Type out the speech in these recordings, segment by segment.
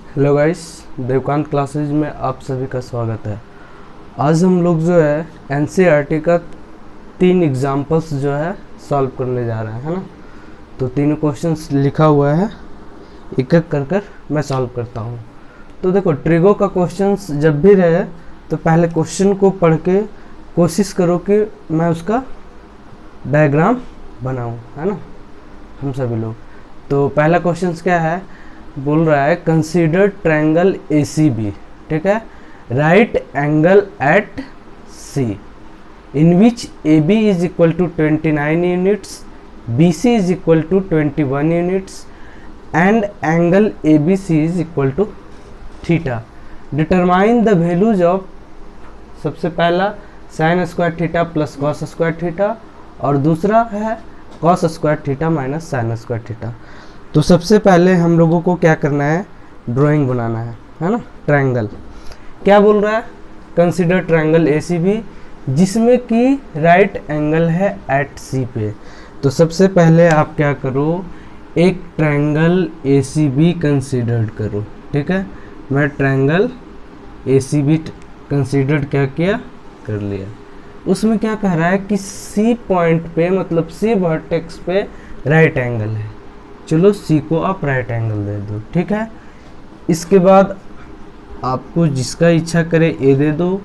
Hello guys, Devkant classes में आप सभी का स्वागत है। आज हम लोग जो है एनसीईआरटी का 3 एग्जाम्पल्स जो है सॉल्व करने जा रहे हैं, है ना। तो तीनों क्वेश्चंस लिखा हुआ है, एक एक कर मैं सॉल्व करता हूँ। तो देखो, ट्रिगो का क्वेश्चंस जब भी रहे तो पहले क्वेश्चन को पढ़ के कोशिश करो कि मैं उसका डायग्राम बनाऊँ, है ना, हम सभी लोग। तो पहला क्वेश्चन क्या है, बोल रहा है कंसीडर ट्रायंगल ACB, ठीक है, right angle at C in which AB is equal to 29 units, BC is equal to 21 units and angle ABC is equal to theta. Determine the values of, सबसे पहला sine square theta plus cos square theta और दूसरा है cos square theta minus sine square theta. तो सबसे पहले हम लोगों को क्या करना है, ड्राइंग बनाना है ना। ट्रायंगल क्या बोल रहा है, कंसीडर ट्रायंगल ACB जिसमें कि राइट एंगल है एट C पे। तो सबसे पहले आप क्या करो, एक ट्रायंगल ACB कंसीडर करो, ठीक है। मैं ट्रायंगल ACB कंसीडर क्या किया, कर लिया। उसमें क्या कह रहा है कि C पॉइंट पे, मतलब C वर्टेक्स पे राइट एंगल है। चलो C को आप राइट एंगल दे दो, ठीक है। इसके बाद आपको जिसका इच्छा करे A दे दो,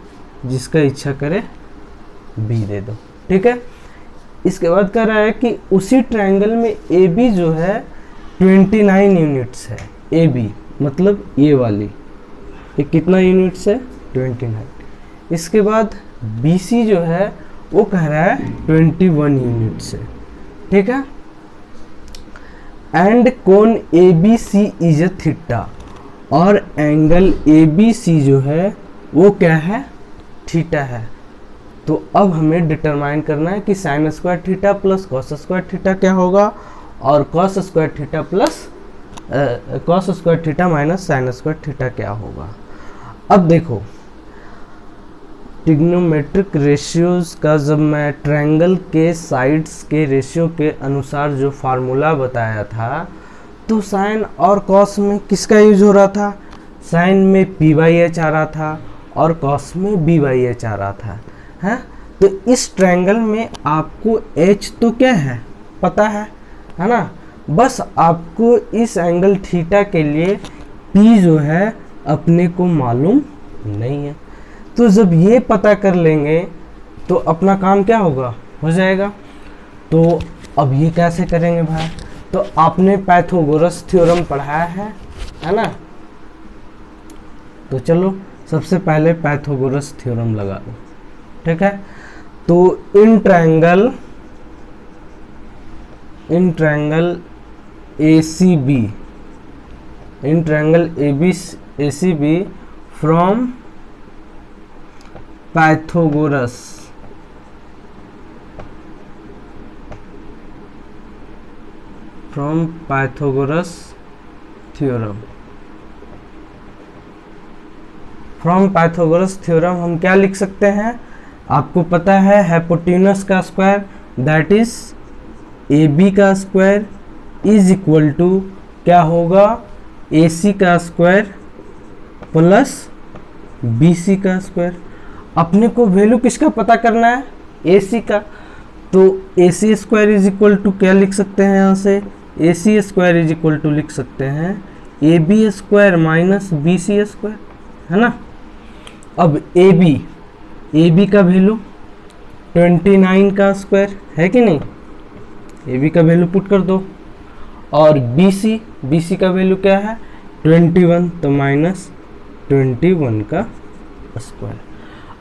जिसका इच्छा करे B दे दो, ठीक है। इसके बाद कह रहा है कि उसी ट्रायंगल में AB जो है 29 यूनिट्स है। AB मतलब ये वाली, ये कितना यूनिट्स है, 29। इसके बाद BC जो है वो कह रहा है 21 यूनिट्स है, ठीक है। एंड कोण ABC इज अ थीटा, और एंगल ABC जो है वो क्या है, थीटा है। तो अब हमें डिटरमाइन करना है कि sign square theta plus cos square theta क्या होगा और cos square theta plus cos square theta minus sine square theta क्या होगा। अब देखो, ट्रिग्नोमेट्रिक रेशियोज का जब मैं ट्रायंगल के साइड्स के रेशियो के अनुसार जो फार्मूला बताया था, तो साइन और कॉस में किसका यूज हो रहा था, साइन में P/H आ रहा था और कॉस में B/H आ रहा था, है। तो इस ट्रायंगल में आपको H तो क्या है, पता है ना। बस आपको इस एंगल थीटा के लिए P जो है अपने को मालूम नहीं है। तो जब ये पता कर लेंगे तो अपना काम क्या होगा, हो जाएगा। तो अब ये कैसे करेंगे भाई, तो आपने पाइथागोरस थ्योरम पढ़ाया है ना। तो चलो सबसे पहले पाइथागोरस थ्योरम लगा दो, ठीक है। तो in triangle ACB from Pythagoras theorem हम क्या लिख सकते हैं, आपको पता है हाइपोटेन्यूस का स्क्वायर दैट इज AB का स्क्वायर इज इक्वल टू क्या होगा, AC का स्क्वायर प्लस BC का स्क्वायर। अपने को वैल्यू किसका पता करना है, AC का। तो AC square is equal to क्या लिख सकते हैं, यहाँ से AC square is equal to लिख सकते हैं AB square minus BC square, है ना। अब AB का वैल्यू 29 का स्क्वायर है कि नहीं, AB का वैल्यू पुट कर दो। और BC का वैल्यू क्या है, 21, तो माइनस 21 का स्क्वायर।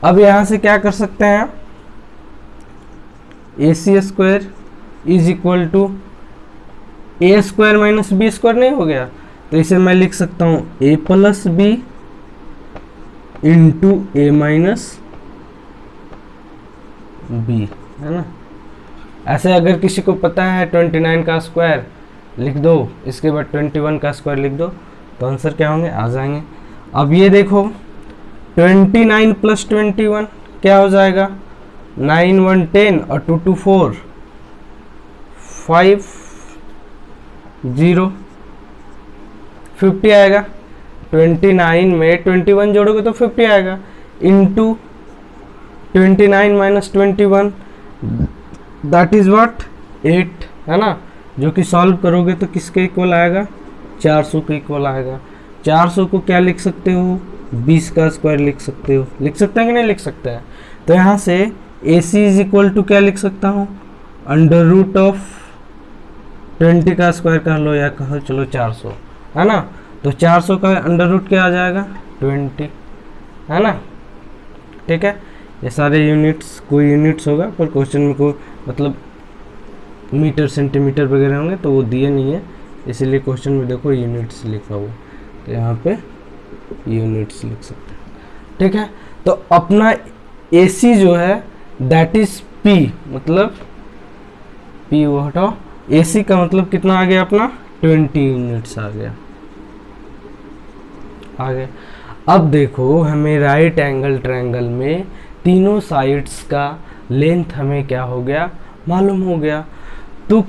अब यहाँ से क्या कर सकते हैं, AC square is equal to A square minus B square नहीं हो गया, तो इसे मैं लिख सकता हूँ A plus B into A minus B, है ना। ऐसे अगर किसी को पता है 29 का स्क्वायर लिख दो, इसके बाद 21 का स्क्वायर लिख दो, तो आंसर क्या होंगे, आ जाएंगे। अब ये देखो 29 प्लस 21 क्या हो जाएगा, 9 1 10 और 2 2 4 5 0 50 आएगा। 29 में 21 जोड़ोगे तो 50 आएगा, into 29 minus 21 that is what 8, है ना, जो कि सॉल्व करोगे तो किसके इक्वल आएगा, 400 के इक्वल आएगा। 400 को क्या लिख सकते हो, 20 का स्क्वायर लिख सकते हो, लिख सकते हैं कि नहीं लिख सकते हैं। तो यहाँ से AC इज इक्वल टू क्या लिख सकता हूँ, अंडर रूट ऑफ 20 का स्क्वायर कह लो या कहो चलो 400, है ना। तो 400 का अंडर रूट क्या आ जाएगा 20, है ना। ठीक है, ये सारे यूनिट्स, कोई यूनिट्स होगा पर क्वेश्चन में कोई मतलब मीटर सेंटीमीटर वगैरह होंगे तो वो दिए नहीं है, इसीलिए क्वेश्चन में देखो यूनिट्स लिखा हुआ, तो यहाँ पे यूनिट्स लिख सकते हैं। ठीक है, तो अपना AC जो है दैट इज P, मतलब P वो हटाओ, AC का मतलब कितना आ गया अपना 20 यूनिट्स आ गया, आगे। अब देखो हमें राइट एंगल ट्रायंगल में तीनों साइड्स का लेंथ हमें क्या हो गया, मालूम हो गया। तो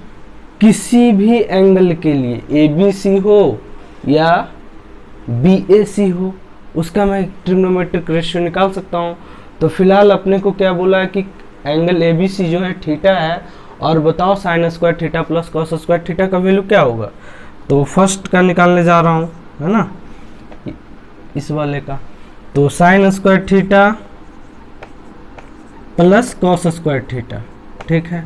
किसी भी एंगल के लिए ABC हो या BAC हो, उसका मैं ट्रिग्नोमेट्रिक रेशियो निकाल सकता हूँ। तो फिलहाल अपने को क्या बोला है कि एंगल ABC जो है थीटा है, और बताओ sign square theta plus cos square theta का वैल्यू क्या होगा। तो फर्स्ट का निकालने जा रहा हूँ, है ना, इस वाले का। तो sign square theta plus cos square theta, ठीक है।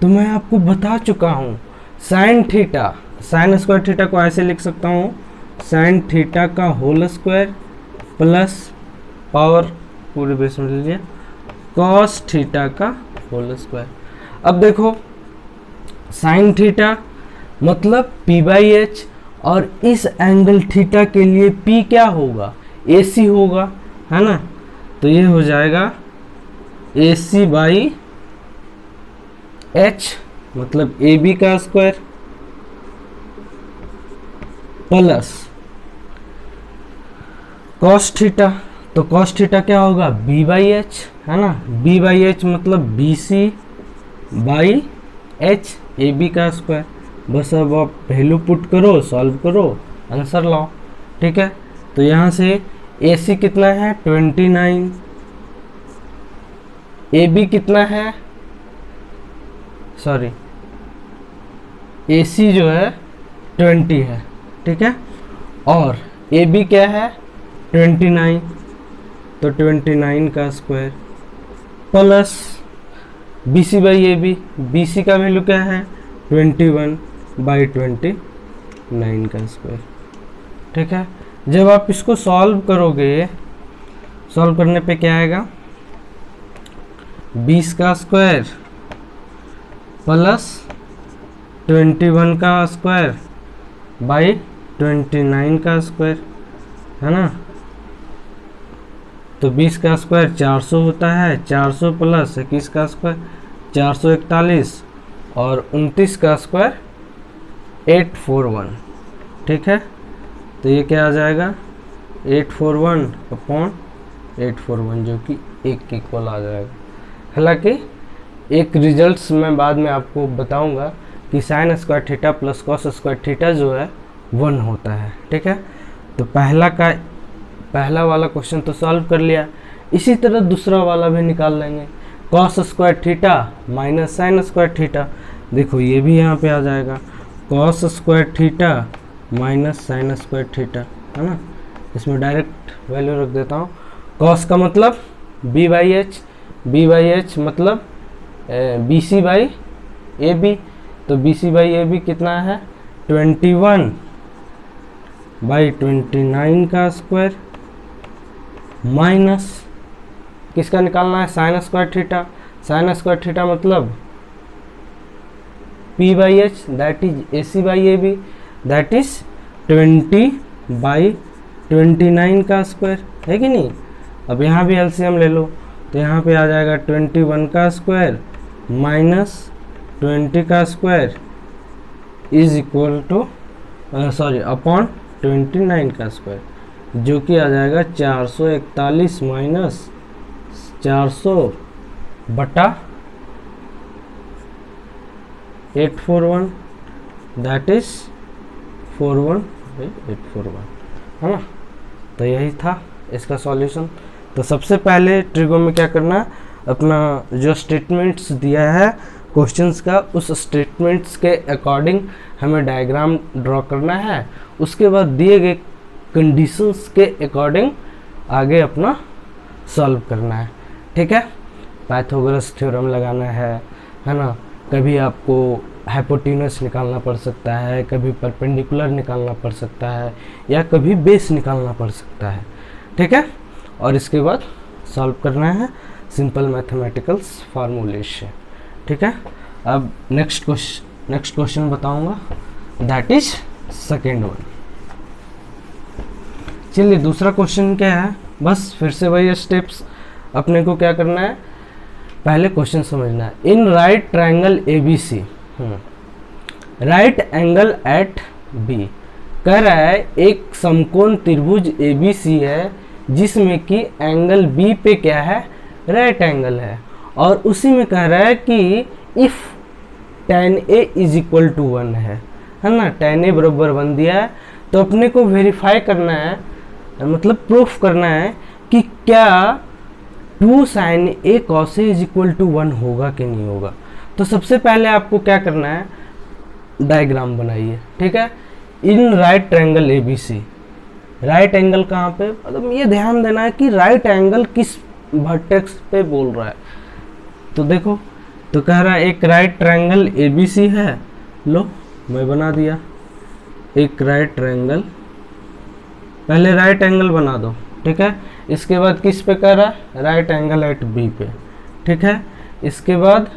तो मैं आपको बता चुका हूँ sine theta, sign square theta को ऐसे लिख सकता हूँ, साइन थीटा का होल स्क्वायर प्लस पावर पूरे बेस में लीजिए कॉस थीटा का होल स्क्वायर। अब देखो साइन थीटा मतलब P/H, और इस एंगल थीटा के लिए P क्या होगा, AC होगा, है ना। तो ये हो जाएगा AC/H मतलब AB का स्क्वायर प्लस कॉस थीटा, तो कॉस थीटा क्या होगा B/H, है ना। B/H मतलब BC/H AB का स्क्वायर। बस अब आप वैल्यू पुट करो, सॉल्व करो, आंसर लाओ। ठीक है, तो यहाँ से AC कितना है 29, AB कितना है, सॉरी AC जो है 20 है, ठीक है, और AB क्या है 29, तो 29 का स्क्वायर प्लस BC/AB, BC का वैल्यू क्या है 21/29 का स्क्वायर। ठीक है, जब आप इसको सॉल्व करोगे, सॉल्व करने पे क्या आएगा 20 का स्क्वायर प्लस 21 का स्क्वायर बाई 29 का स्क्वायर, है ना। तो 20 का स्क्वायर 400 होता है, 400 प्लस 21 का स्क्वायर 441, और 29 का स्क्वायर 841। ठीक है, तो ये क्या आ जाएगा 841/841 जो कि 1 के इक्वल आ जाएगा। हालांकि एक रिजल्ट्स मैं बाद में आपको बताऊंगा कि sign square theta plus cos square theta जो है 1 होता है। ठीक है, तो पहला वाला क्वेश्चन तो सॉल्व कर लिया, इसी तरह दूसरा वाला भी निकाल लेंगे। Cos square theta minus sine square theta, देखो ये भी यहाँ पे आ जाएगा cos square theta minus sine square theta, है ना। इसमें डायरेक्ट वैल्यू रख देता हूँ। कॉस का मतलब B/H, B/H मतलब BC/AB, तो BC/AB कितना है 21/29 का स्क्वायर माइनस किसका निकालना है sign square theta, sign square theta मतलब P/H that is AC/AB that is 20/29 का स्क्वायर, है कि नहीं। अब यहाँ भी LCM ले लो, तो यहाँ पे आ जाएगा 21 का स्क्वायर माइनस 20 का square is equal two upon 29 का स्क्वायर, जो कि आ जाएगा 441 माइनस 400/841 दैट इज 41/841। है ना। तो यही था इसका सॉल्यूशन। तो सबसे पहले ट्रिगो में क्या करना है, अपना जो स्टेटमेंट्स दिया है क्वेश्चंस का, उस स्टेटमेंट्स के अकॉर्डिंग हमें डायग्राम ड्रॉ करना है। उसके बाद दिए गए कंडीशंस के अकॉर्डिंग आगे अपना सॉल्व करना है, ठीक है। पाइथागोरस थ्योरम लगाना है ना। कभी आपको हाइपोटेन्यूस निकालना पड़ सकता है, कभी परपेंडिकुलर निकालना पड़ सकता है, या कभी बेस निकालना पड़ सकता है, ठीक है। और इसके बाद सॉल्व करना है सिंपल मैथमेटिकल्स फार्मूले से, ठीक है। अब नेक्स्ट क्वेश्चन बताऊंगा, दैट इज सेकेंड वन। चलिए दूसरा क्वेश्चन क्या है, बस फिर से वही स्टेप्स अपने को क्या करना है, पहले क्वेश्चन समझना है। In right triangle ABC, right angle at B, कह रहा है एक समकोण त्रिभुज ABC है जिसमें कि एंगल B पे क्या है, राइट एंगल है, और उसी में कह रहा है कि if tan A is equal to 1 है ना। tan A बराबर 1 दिया है, तो अपने को वेरीफाई करना है, मतलब प्रूफ करना है कि क्या 2 sin A cos A is equal to 1 होगा कि नहीं होगा। तो सबसे पहले आपको क्या करना है, डायग्राम बनाइए, ठीक है। In right triangle ABC, right angle कहाँ पे, मतलब ये ध्यान देना है कि राइट एंगल किस वर्टेक्स पे बोल रहा है। तो देखो, तो कह रहा है एक राइट ट्रायंगल ABC है, लो मैं बना दिया एक राइट ट्रायंगल, पहले राइट एंगल बना दो, ठीक है। इसके बाद किस पे कह रहा है, राइट एंगल एट B पे, ठीक है। इसके बाद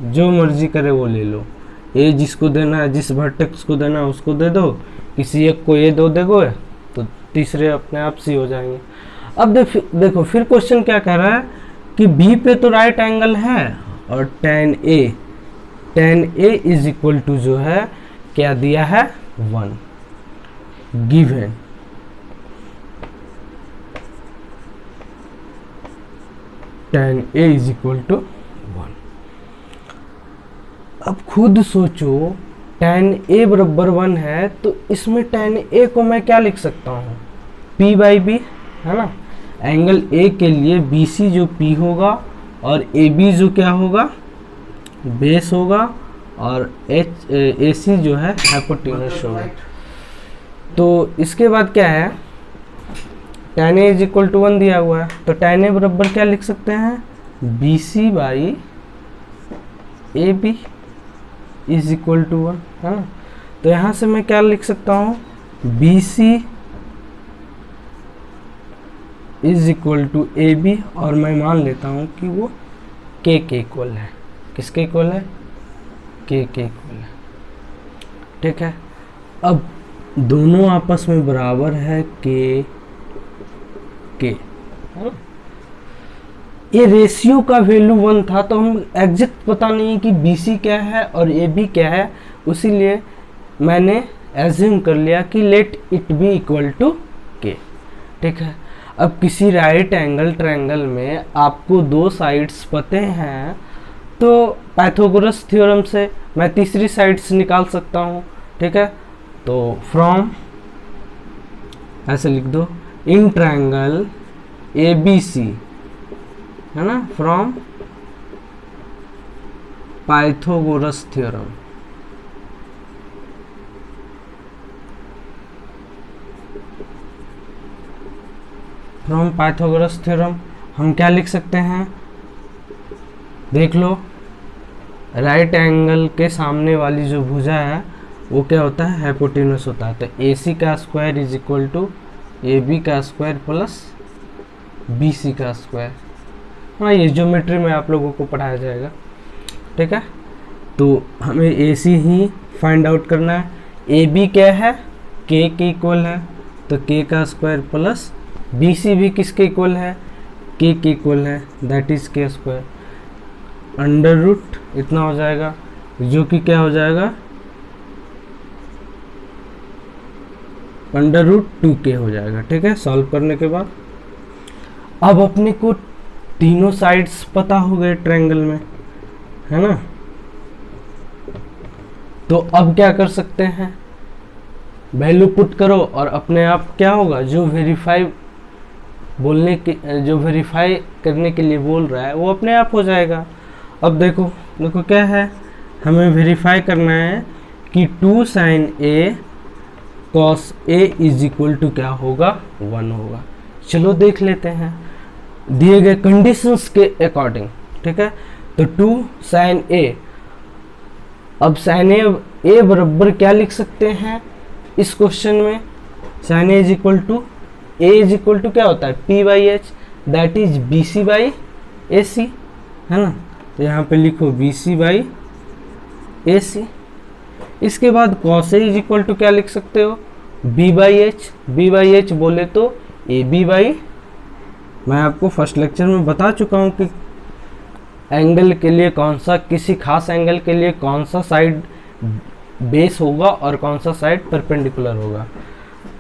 जो मर्जी करे वो ले लो, ये जिसको देना है, जिस वर्टेक्स को देना है उसको दे दो, किसी एक को ये दो देखो, तो तीसरे अपने आप से हो जाएंगे। अब देखो फिर क्वेश्चन क्या कह रहा है कि B पे तो राइट एंगल है, और tan A is equal to जो है क्या दिया है, 1 given. tan A is equal to 1। अब खुद सोचो, tan A बराबर 1 है, तो इसमें tan A को मैं क्या लिख सकता हूँ, P बाई बी, है ना। एंगल A के लिए BC जो P होगा, और AB जो क्या होगा, बेस होगा, और AC जो है हाइपोटेन्यूस होगा। तो इसके बाद क्या है, tan A is equal to 1 दिया हुआ है, तो tan A बराबर क्या लिख सकते हैं, BC by AB is equal to 1, है ना। तो यहाँ से मैं क्या लिख सकता हूँ, BC is equal to AB, और मैं मान लेता हूँ कि वो K के इक्वल है, किसके इक्वल है, K के इक्वल है, ठीक है। अब दोनों आपस में बराबर है K, ये रेशियो का वैल्यू 1 था, तो हम एग्जैक्ट पता नहीं कि BC क्या है और AB क्या है, उसीलिए मैंने एज्यूम कर लिया कि let it be equal to K, ठीक है। अब किसी राइट एंगल ट्रायंगल में आपको 2 साइड्स पते हैं, तो पाइथागोरस थ्योरम से मैं तीसरी साइड्स निकाल सकता हूँ, ठीक है। तो फ्रॉम, ऐसे लिख दो, इन ट्रायंगल ABC, है ना, from Pythagoras theorem, from Pythagoras theorem हम क्या लिख सकते हैं, देख लो, राइट एंगल के सामने वाली जो भुजा है वो क्या होता है, हाइपोटेन्यूस होता है। तो AC का square is equal to AB का स्क्वायर प्लस BC का स्क्वायर, हाँ ये ज्योमेट्री में आप लोगों को पढ़ाया जाएगा, ठीक है। तो हमें AC ही फाइंड आउट करना है, AB क्या है, K के इक्वल है, तो K का स्क्वायर प्लस BC भी किसके इक्वल है, K के इक्वल है, that is K square, under root इतना हो जाएगा, जो कि क्या हो जाएगा, अंडर रूट 2K हो जाएगा, ठीक है। सॉल्व करने के बाद अब अपने को तीनों साइड्स पता हो गए ट्रायंगल में, है ना। तो अब क्या कर सकते हैं, वैल्यू पुट करो और अपने आप क्या होगा, जो वेरीफाई करने के लिए बोल रहा है वो अपने आप हो जाएगा। अब देखो क्या है, हमें वेरीफाई करना है कि 2 sin A cos A is equal to क्या होगा, 1 होगा। चलो देख लेते हैं दिए गए कंडीशंस के अकॉर्डिंग, ठीक है। तो 2 sin A, अब sin A बराबर क्या लिख सकते हैं इस क्वेश्चन में, sin A is equal to क्या होता है, P/H, दैट इज BC/AC, है ना। तो यहाँ पे लिखो BC/AC। इसके बाद cos A is equal to क्या लिख सकते हो, B/H बोले तो AB, मैं आपको फर्स्ट लेक्चर में बता चुका हूँ कि एंगल के लिए कौन सा, किसी खास एंगल के लिए कौन सा साइड बेस होगा और कौन सा साइड परपेंडिकुलर होगा।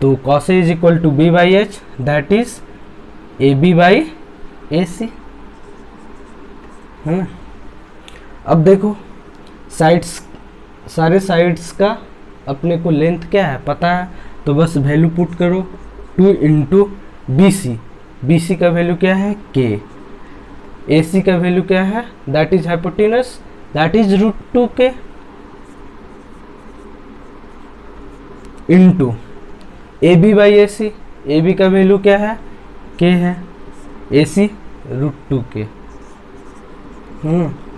तो cos A is equal to B/H, that is AB/AC, है ना। अब देखो सारे साइड्स का अपने को लेंथ क्या है पता है, तो बस वैल्यू पुट करो 2 इंटू BC का वैल्यू क्या है K, AC का वैल्यू क्या है, that is hypotenuse, that is √2K, into AB/AC, AB का वैल्यू क्या है K है, AC √2K।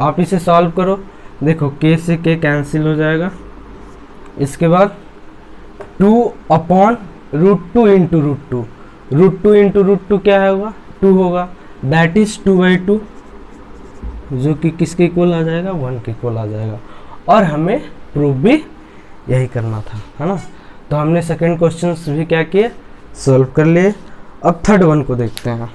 आप इसे सॉल्व करो, देखो K से K कैंसिल हो जाएगा। इसके बाद 2/√2 इंटू √2 क्या होगा, 2 होगा, दैट इज 2/2, जो कि किसके इक्वल आ जाएगा, 1 के इक्वल आ जाएगा। और हमें प्रूव भी यही करना था, है ना। तो हमने सेकंड क्वेश्चन भी क्या किए, सॉल्व कर लिए। अब थर्ड वन को देखते हैं।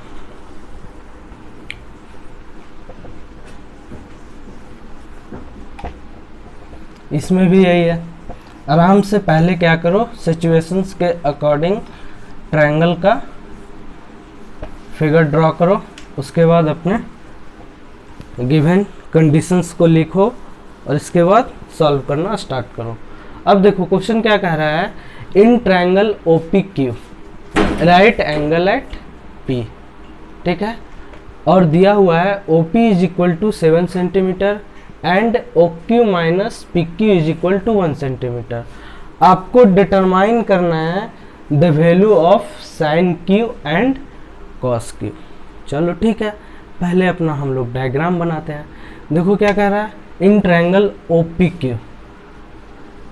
इसमें भी यही है, आराम से पहले क्या करो, सिचुएशंस के अकॉर्डिंग ट्रायंगल का फिगर ड्रॉ करो, उसके बाद अपने गिवन कंडीशंस को लिखो और इसके बाद सॉल्व करना स्टार्ट करो। अब देखो क्वेश्चन क्या कह रहा है, in triangle OPQ right angle at P, ठीक है, और दिया हुआ है OP is equal to 7 centimetre and OQ minus PQ is equal to 1 centimetre. आपको डिटरमाइन करना है the value of sine Q and cos Q। चलो ठीक है, पहले अपना हम लोग डायग्राम बनाते हैं। देखो क्या कह रहा है, इन ट्रायंगल OPQ,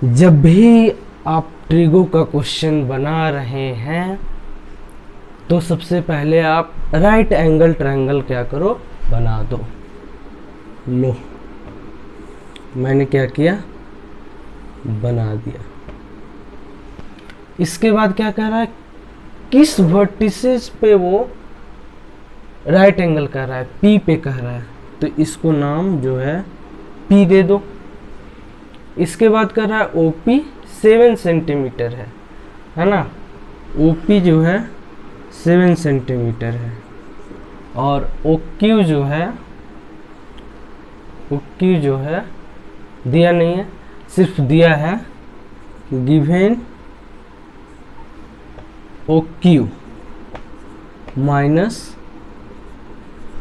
जब भी आप ट्रिगो का क्वेश्चन बना रहे हैं तो सबसे पहले आप राइट एंगल ट्रायंगल क्या करो, बना दो। लो मैंने क्या किया, बना दिया। इसके बाद क्या कह रहा है, किस वर्टिसेस पे वो राइट एंगल कर रहा है, P पे कह रहा है, तो इसको नाम जो है P दे दो। इसके बाद कर रहा है OP 7 सेंटीमीटर है ना, OP जो है 7 सेंटीमीटर है, और OQ जो है दिया नहीं है, सिर्फ दिया है given OQ minus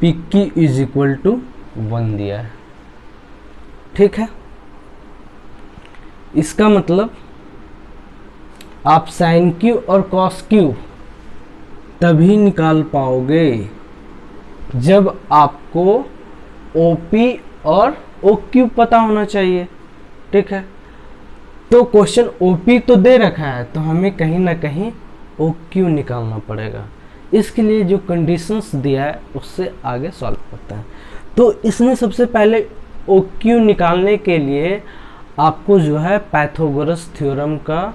PQ is equal to 1 दिया है, ठीक है। इसका मतलब आप साइन Q और कॉस Q तभी निकाल पाओगे जब आपको OP और OQ पता होना चाहिए, ठीक है। तो क्वेश्चन OP तो दे रखा है, तो हमें कहीं ना कहीं OQ निकालना पड़ेगा। इसके लिए जो कंडीशंस दिया है उससे आगे सॉल्व करते हैं। तो इसमें सबसे पहले OQ निकालने के लिए आपको जो है पाइथागोरस थ्योरम का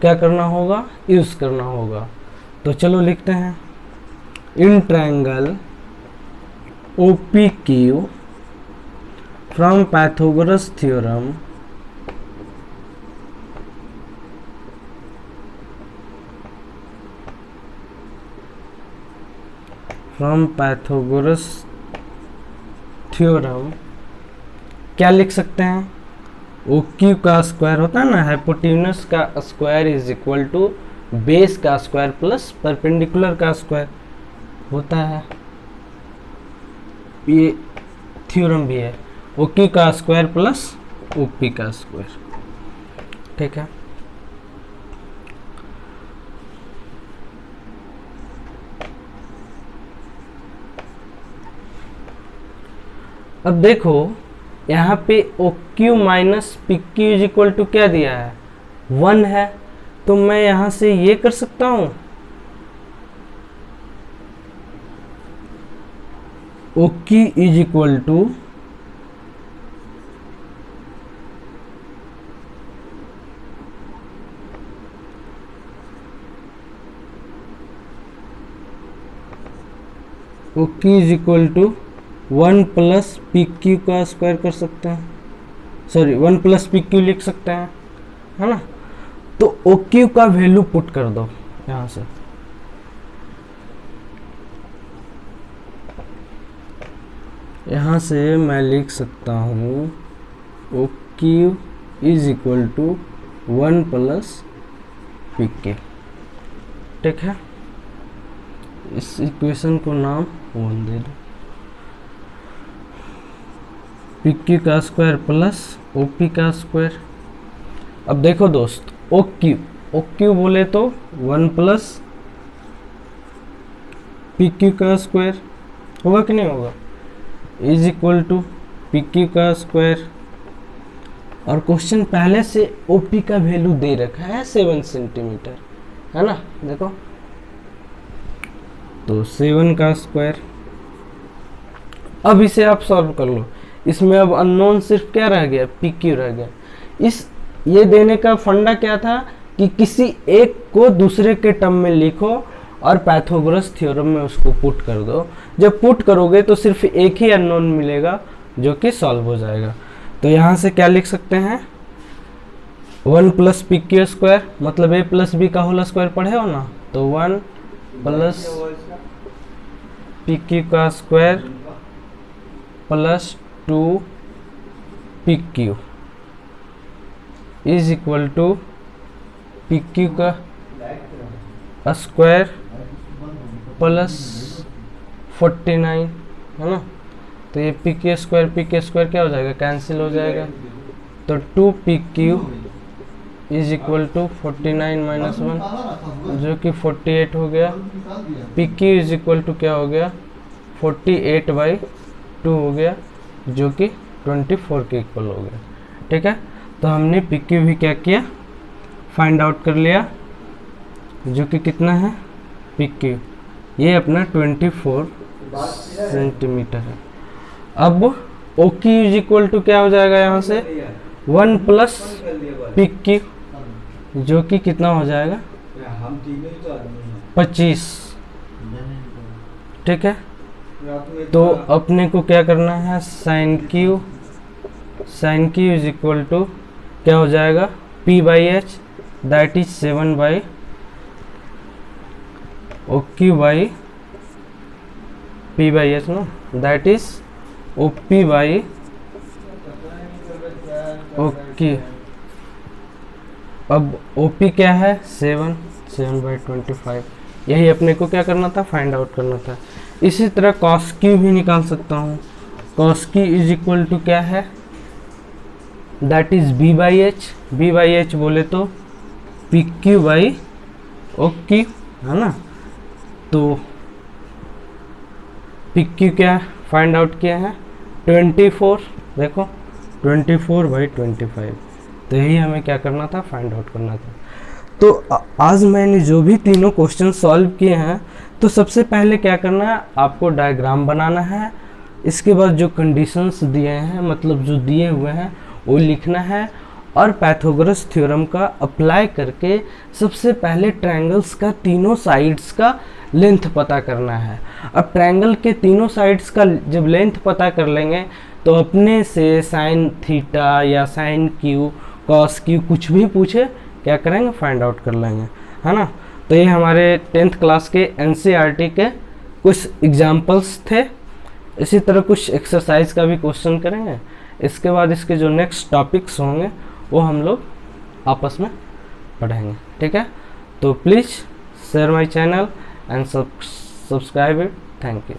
क्या करना होगा, यूज़ करना होगा। तो चलो लिखते हैं, इन triangle OPQ from Pythagoras theorem क्या लिख सकते हैं, ओ क्यू का स्क्वायर होता है ना, हाइपोटेन्यूस का square is equal to base का स्क्वायर प्लस परपेंडिकुलर का स्क्वायर होता है। ये थ्योरम भी है, ओ क्यू का स्क्वायर प्लस ओ पी का स्क्वायर। ठीक है, अब देखो यहाँ पे O Q minus P Q is equal to क्या दिया है, 1 है। तो मैं यहाँ से ये कर सकता हूँ, O Q is equal to O Q is equal to 1 plus P Q का स्क्वायर कर सकते हैं, सॉरी 1 प्लस पी क्यू लिख सकते हैं, है ना। तो ओ क्यू का वैल्यू पुट कर दो यहाँ से, यहाँ से मैं लिख सकता हूँ O Q is equal to 1 plus P Q. ठीक है, इस इक्वेशन को नाम 1 दे दो, पी क्यू का स्क्वायर प्लस ओ पी का स्क्वायर। अब देखो दोस्त, ओ क्यू बोले तो 1 प्लस पी क्यू का स्क्वायर होगा कि नहीं होगा, is equal to P Q का स्क्वायर। और क्वेश्चन पहले से ओ पी का वैल्यू दे रखा है 7 सेंटीमीटर, है ना। देखो तो 7 का स्क्वायर। अब इसे आप सॉल्व कर लो, इसमें अब अननोन सिर्फ क्या रह गया, पी क्यू रह गया। ये देने का फंडा क्या था कि किसी एक को दूसरे के टर्म में लिखो और पाइथागोरस थ्योरम में उसको पुट कर दो। जब पुट करोगे तो सिर्फ एक ही अननोन मिलेगा जो कि सॉल्व हो जाएगा। तो यहाँ से क्या लिख सकते हैं, 1 प्लस पी क्यू स्क्वायर, मतलब ए प्लस बी का होल स्क्वायर पढ़े हो ना, तो 1 प्लस पी क्यू का square plus 2 P Q is equal to P Q का स्क्वायर प्लस 49, है ना। तो ये पी क्यू स्क्वायर क्या हो जाएगा, कैंसिल हो जाएगा। तो 2 P Q is equal to 49 minus 1 जो कि 48 हो गया। P Q is equal to क्या हो गया, 48/2 हो गया जो कि 24 के इक्वल हो गया। ठीक है, तो हमने पी क्यू भी क्या किया, फाइंड आउट कर लिया, जो कि कितना है, पी क्यू ये अपना 24 सेंटीमीटर है। अब O Q is equal to क्या हो जाएगा, यहाँ से 1 प्लस पी क्यू जो कि कितना हो जाएगा, 25। ठीक है, तो अपने को क्या करना है, sine Q is equal to क्या हो जाएगा, P by H that is 7 by O Q by P by H no, that is O P by O Q. अब ओ पी क्या है, 7/25। यही अपने को क्या करना था, फाइंड आउट करना था। इसी तरह कॉस क्यू भी निकाल सकता हूँ। Cos Q is equal to क्या है, that is B by H बोले तो P Q by O Q, है ना। तो पी क्यू क्या फाइंड आउट किया है, 24। देखो 24/25। तो यही हमें क्या करना था, फाइंड आउट करना था। तो आज मैंने जो भी तीनों क्वेश्चन सॉल्व किए हैं, तो सबसे पहले क्या करना है, आपको डायग्राम बनाना है। इसके बाद जो कंडीशंस दिए हैं, मतलब जो दिए हुए हैं वो लिखना है, और पाइथागोरस थ्योरम का अप्लाई करके सबसे पहले ट्रायंगल्स का तीनों साइड्स का लेंथ पता करना है। अब ट्रायंगल के तीनों साइड्स का जब लेंथ पता कर लेंगे तो अपने से साइन थीटा या साइन क्यू, कॉस क्यू कुछ भी पूछे क्या करेंगे, फाइंड आउट कर लेंगे, है ना। तो ये हमारे 10th क्लास के एनसीईआरटी के कुछ एग्जाम्पल्स थे। इसी तरह कुछ एक्सरसाइज का भी क्वेश्चन करेंगे। इसके बाद इसके जो नेक्स्ट टॉपिक्स होंगे वो हम लोग आपस में पढ़ेंगे, ठीक है। तो please share my channel and subscribe it. Thank you.